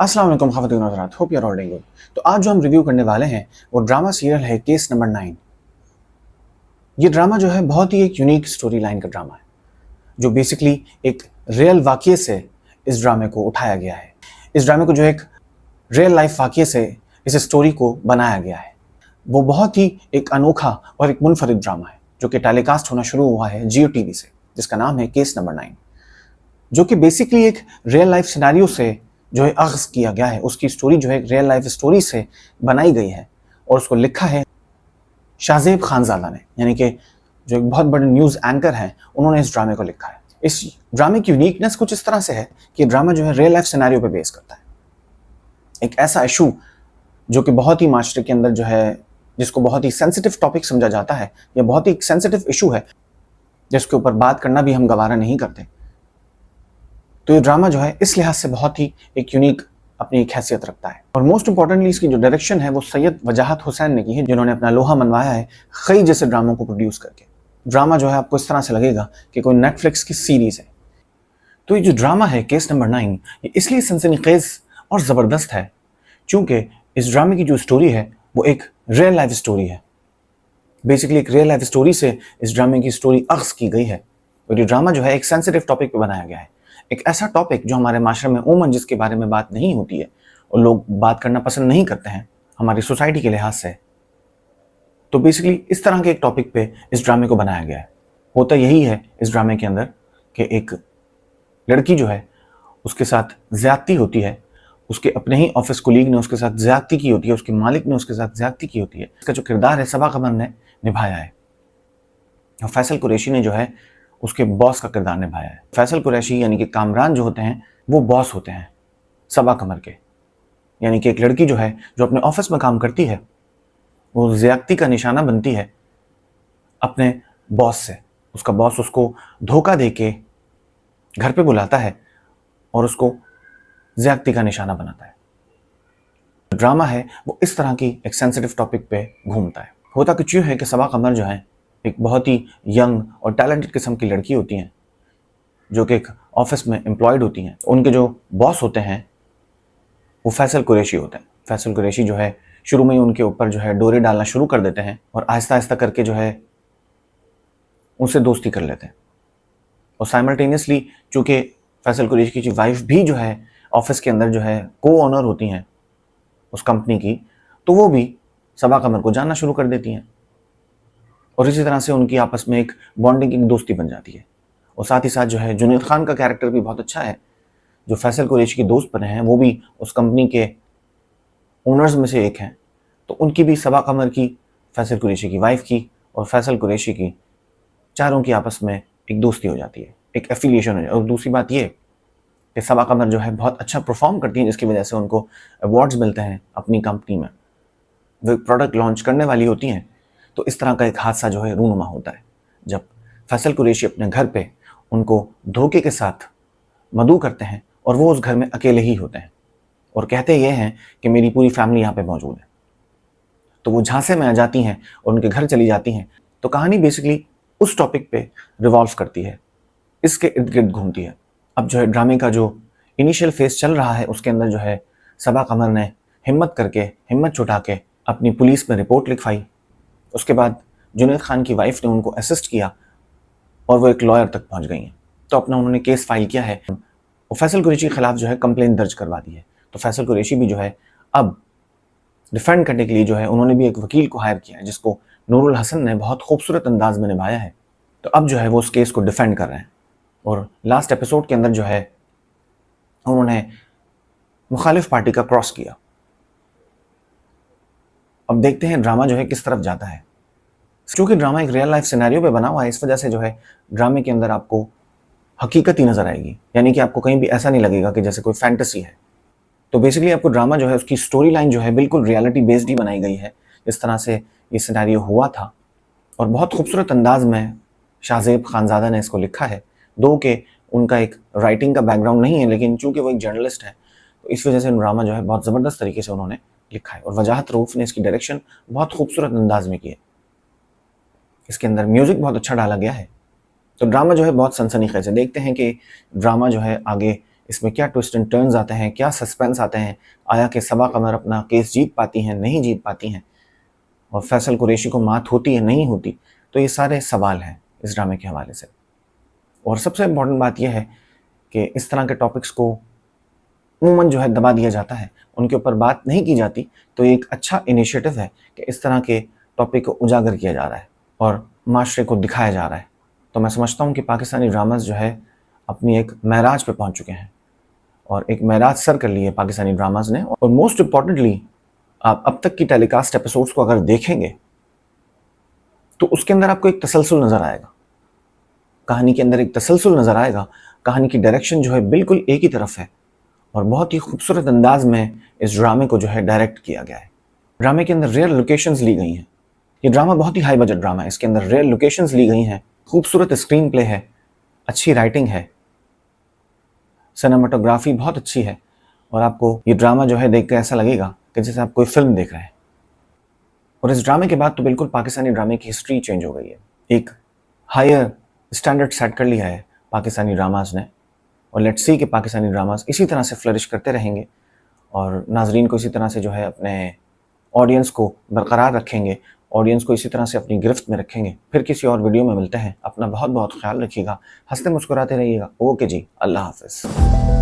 अस्सलाम वालेकुम ख़वातीन और हज़रात, hope you are all doing good. तो आज जो हम रिव्यू करने वाले हैं वो ड्रामा सीरियल है केस नंबर 9। ये ड्रामा जो है बहुत ही एक यूनिक स्टोरी लाइन का ड्रामा है जो बेसिकली एक रियल वाक़ये से इस ड्रामे को उठाया गया है। इस ड्रामे को जो एक रियल लाइफ वाक़ये से इस स्टोरी को बनाया गया है वो बहुत ही एक अनोखा और एक मुनफरिद ड्रामा है जो कि टेलीकास्ट होना शुरू हुआ है जियो टीवी से, जिसका नाम है केस नंबर 9, जो कि बेसिकली एक रियल लाइफ सिनेरियो से जो है अख़ज़ किया गया है। उसकी स्टोरी जो है एक रियल लाइफ स्टोरी से बनाई गई है और उसको लिखा है शाहज़ेब खानज़ादा ने, यानी कि जो एक बहुत बड़े न्यूज़ एंकर हैं, उन्होंने इस ड्रामे को लिखा है। इस ड्रामे की यूनिकनेस कुछ इस तरह से है कि ड्रामा जो है रियल लाइफ सिनेरियो पे बेस करता है। एक ऐसा इशू जो कि बहुत ही माशरे के अंदर जो है, जिसको बहुत ही सेंसिटिव टॉपिक समझा जाता है, या बहुत ही सेंसिटिव इशू है जिसके ऊपर बात करना भी हम गवारा नहीं करते। तो ये ड्रामा जो है इस लिहाज से बहुत ही एक यूनिक अपनी एक हैसियत रखता है। और मोस्ट इंपॉर्टेंटली इसकी जो डायरेक्शन है वो सैयद वजाहत हुसैन ने की है, जिन्होंने अपना लोहा मनवाया है कई जैसे ड्रामों को प्रोड्यूस करके। ड्रामा जो है आपको इस तरह से लगेगा कि कोई नेटफ्लिक्स की सीरीज है। तो ये जो ड्रामा है केस नंबर 9, ये इसलिए सनसनीखेज और ज़बरदस्त है क्योंकि इस ड्रामे की जो स्टोरी है वो एक रियल लाइफ स्टोरी है। बेसिकली एक रियल लाइफ स्टोरी से इस ड्रामे की स्टोरी अख़ज़ की गई है। और ये ड्रामा जो है एक सेंसिटिव टॉपिक पे बनाया गया है, एक ऐसा टॉपिक जो हमारे माशरे में उमूमन जिसके बारे में बात नहीं होती है और लोग बात करना पसंद नहीं करते हैं हमारी सोसाइटी के लिहाज से। तो बेसिकली इस तरह के एक टॉपिक पे इस ड्रामे को बनाया गया है। होता यही है इस ड्रामे के अंदर कि एक लड़की जो है उसके साथ ज़्यादती होती है, उसके अपने ही ऑफिस कोलीग ने उसके साथ ज़्यादती की होती है, उसके मालिक ने उसके साथ ज़्यादती की होती है। इसका जो किरदार है सबा कमर ने निभाया है और फैसल कुरैशी ने जो है उसके बॉस का किरदार निभाया है। फैसल कुरैशी यानी कि कामरान जो होते हैं वो बॉस होते हैं सबा कमर के, यानी कि एक लड़की जो है जो अपने ऑफिस में काम करती है वो ज़्यादती का निशाना बनती है अपने बॉस से। उसका बॉस उसको धोखा दे के घर पे बुलाता है और उसको ज़्यादती का निशाना बनाता है। ड्रामा है वो इस तरह की एक सेंसिटिव टॉपिक पे घूमता है। होता कुछ यूँ है कि सबा कमर जो है एक बहुत ही यंग और टैलेंटेड किस्म की लड़की होती हैं जो कि एक ऑफिस में एम्प्लॉयड होती हैं। उनके जो बॉस होते हैं वो फैसल कुरैशी होते हैं। फैसल कुरैशी जो है शुरू में ही उनके ऊपर जो है डोरे डालना शुरू कर देते हैं और आहिस्ता आहिस्ता करके जो है उनसे दोस्ती कर लेते हैं। और साइमल्टेनियसली चूँकि फैसल कुरैशी की वाइफ भी जो है ऑफिस के अंदर जो है को ऑनर होती हैं उस कंपनी की, तो वो भी सबा कमर को जानना शुरू कर देती हैं और इसी तरह से उनकी आपस में एक बॉन्डिंग, एक दोस्ती बन जाती है। और साथ ही साथ जो है जुनैद खान का कैरेक्टर भी बहुत अच्छा है, जो फैसल कुरैशी के दोस्त बने हैं, वो भी उस कंपनी के ओनर्स में से एक हैं। तो उनकी भी सबा कमर की, फैसल कुरैशी की वाइफ की और फैसल कुरैशी की, चारों की आपस में एक दोस्ती हो जाती है, एक एफिलिएशन हो जाती है। और दूसरी बात ये कि सबा कमर जो है बहुत अच्छा परफॉर्म करती हैं, जिसकी वजह से उनको अवार्ड्स मिलते हैं अपनी कंपनी में। वो प्रोडक्ट लॉन्च करने वाली होती हैं। तो इस तरह का एक हादसा जो है रूनुमा होता है जब फैसल कुरैशी अपने घर पे उनको धोखे के साथ मदऊ करते हैं और वो उस घर में अकेले ही होते हैं और कहते ये हैं कि मेरी पूरी फैमिली यहाँ पे मौजूद है। तो वो झांसे में आ जाती हैं और उनके घर चली जाती हैं। तो कहानी बेसिकली उस टॉपिक पे रिवॉल्व करती है, इसके इर्द गिर्द घूमती है। अब जो है ड्रामे का जो इनिशियल फेज चल रहा है उसके अंदर जो है सबा कमर ने हिम्मत जुटा के अपनी पुलिस में रिपोर्ट लिखवाई। उसके बाद जुनैद खान की वाइफ ने उनको असिस्ट किया और वो एक लॉयर तक पहुंच गई हैं। तो अपना उन्होंने केस फाइल किया है और फैसल कुरैशी के खिलाफ जो है कंप्लेंट दर्ज करवा दी है। तो फैसल कुरैशी भी जो है अब डिफेंड करने के लिए जो है उन्होंने भी एक वकील को हायर किया है, जिसको नूरुल हसन ने बहुत खूबसूरत अंदाज में निभाया है। तो अब जो है वो उस केस को डिफेंड कर रहे हैं और लास्ट एपिसोड के अंदर जो है उन्होंने मुखालिफ पार्टी का क्रॉस किया। अब देखते हैं ड्रामा जो है किस तरफ जाता है। क्योंकि ड्रामा एक रियल लाइफ सिनेरियो पे बना हुआ है, इस वजह से जो है ड्रामे के अंदर आपको हकीकत ही नज़र आएगी, यानी कि आपको कहीं भी ऐसा नहीं लगेगा कि जैसे कोई फैंटेसी है। तो बेसिकली आपको ड्रामा जो है उसकी स्टोरी लाइन जो है बिल्कुल रियलिटी बेस्ड ही बनाई गई है, जिस तरह से ये सिनेरियो हुआ था। और बहुत खूबसूरत अंदाज में शाहज़ेब खानज़ादा ने इसको लिखा है। दो कि उनका एक राइटिंग का बैकग्राउंड नहीं है, लेकिन चूँकि वो एक जर्नलिस्ट है तो इस वजह से ड्रामा जो है बहुत ज़बरदस्त तरीके से उन्होंने लिखा है। और वजाहत रऊफ़ ने इसकी डायरेक्शन बहुत खूबसूरत अंदाज में की है। इसके अंदर म्यूज़िक बहुत अच्छा डाला गया है। तो ड्रामा जो है बहुत सनसनीखेज़ है। देखते हैं कि ड्रामा जो है आगे इसमें क्या ट्विस्ट एंड टर्न्स आते हैं, क्या सस्पेंस आते हैं, आया कि सबा कमर अपना केस जीत पाती हैं, नहीं जीत पाती हैं, और फैसल कुरैशी को मात होती है, नहीं होती। तो ये सारे सवाल हैं इस ड्रामे के हवाले से। और सबसे इम्पोर्टेंट बात यह है कि इस तरह के टॉपिक्स को अमूमन जो है दबा दिया जाता है, उनके ऊपर बात नहीं की जाती। तो ये एक अच्छा इनिशिएटिव है कि इस तरह के टॉपिक को उजागर किया जा रहा है और माशरे को दिखाया जा रहा है। तो मैं समझता हूँ कि पाकिस्तानी ड्रामाज जो है अपनी एक महराज पे पहुँच चुके हैं और एक महराज सर कर ली है पाकिस्तानी ड्रामाज ने। और मोस्ट इम्पॉर्टेंटली, आप अब तक की टेलीकास्ट एपिसोड्स को अगर देखेंगे तो उसके अंदर आपको एक तसलसल नज़र आएगा, कहानी के अंदर एक तसलसल नज़र आएगा। कहानी की डायरेक्शन जो है बिल्कुल एक ही तरफ है और बहुत ही खूबसूरत अंदाज में इस ड्रामे को जो है डायरेक्ट किया गया है। ड्रामे के अंदर रियल लोकेशंस ली गई हैं। ये ड्रामा बहुत ही हाई बजट ड्रामा है, इसके अंदर रियल लोकेशंस ली गई हैं, खूबसूरत स्क्रीन प्ले है, अच्छी राइटिंग है, सिनेमाटोग्राफी बहुत अच्छी है और आपको ये ड्रामा जो है देख कर ऐसा लगेगा कि जैसे आप कोई फिल्म देख रहे हैं। और इस ड्रामे के बाद तो बिल्कुल पाकिस्तानी ड्रामे की हिस्ट्री चेंज हो गई है। एक हायर स्टैंडर्ड सेट कर लिया है पाकिस्तानी ड्रामाज ने और लेट्स सी कि पाकिस्तानी ड्रामाज इसी तरह से फ्लरिश करते रहेंगे और नाजरीन को इसी तरह से जो है अपने ऑडियंस को बरकरार रखेंगे, ऑडियंस को इसी तरह से अपनी गिरफ्त में रखेंगे। फिर किसी और वीडियो में मिलते हैं। अपना बहुत बहुत ख्याल रखिएगा, हंसते मुस्कुराते रहिएगा। ओके जी, अल्लाह हाफ़िज़।